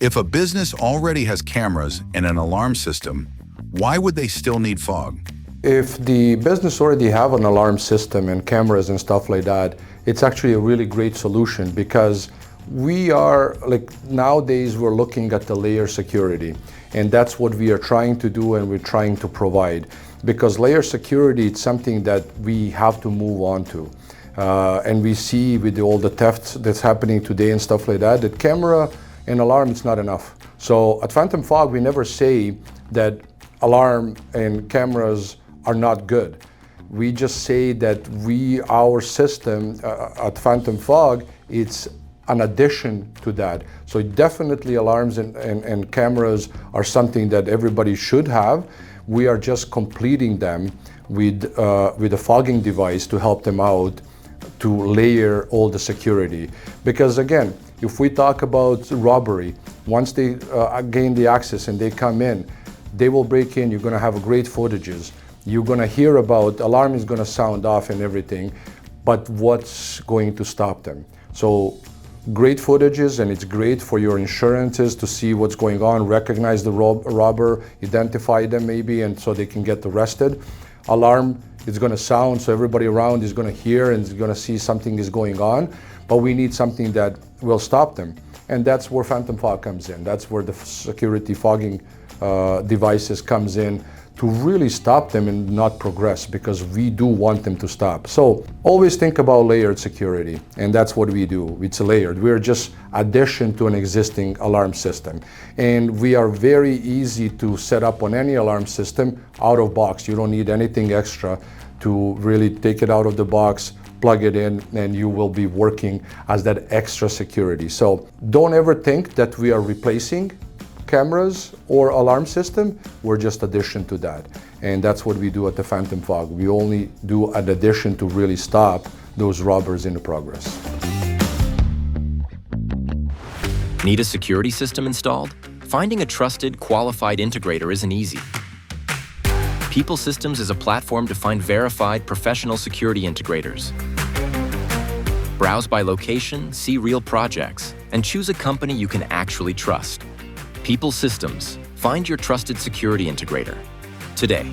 If a business already has cameras and an alarm system, why would they still need fog? If the business already have an alarm system and cameras and stuff like that, it's actually a really great solution, because we are, like, nowadays we're looking at the layer security, and that's what we are trying to do and we're trying to provide, because layer security, it's something that we have to move on to. And we see with all the thefts that's happening today and stuff like that, that camera and alarm is not enough. So at Phantom Fog, we never say that alarm and cameras are not good. We just say that our system at Phantom Fog, it's an addition to that. So definitely alarms and cameras are something that everybody should have. We are just completing them with a fogging device to help them out to layer all the security. Because again, if we talk about robbery, once they gain the access and they come in, they will break in, you're gonna have great footages. You're gonna hear about, alarm is gonna sound off and everything, but what's going to stop them? So great footages, and it's great for your insurances to see what's going on, recognize the robber, identify them maybe, and so they can get arrested. Alarm is gonna sound, so everybody around is gonna hear and is gonna see something is going on, but we need something that will stop them. And that's where Phantom Fog comes in. That's where the security fogging devices comes in, to really stop them and not progress, because we do want them to stop. So always think about layered security, and that's what we do. It's layered. We're just addition to an existing alarm system. And we are very easy to set up on any alarm system out of box. You don't need anything extra to really take it out of the box, plug it in, and you will be working as that extra security. So don't ever think that we are replacing cameras or alarm system. We're just addition to that. And that's what we do at the Phantom Fog. We only do an addition to really stop those robbers in the progress. Need a security system installed? Finding a trusted, qualified integrator isn't easy. Pipl Systems is a platform to find verified, professional security integrators. Browse by location, see real projects, and choose a company you can actually trust. Pipl Systems. Find your trusted security integrator today.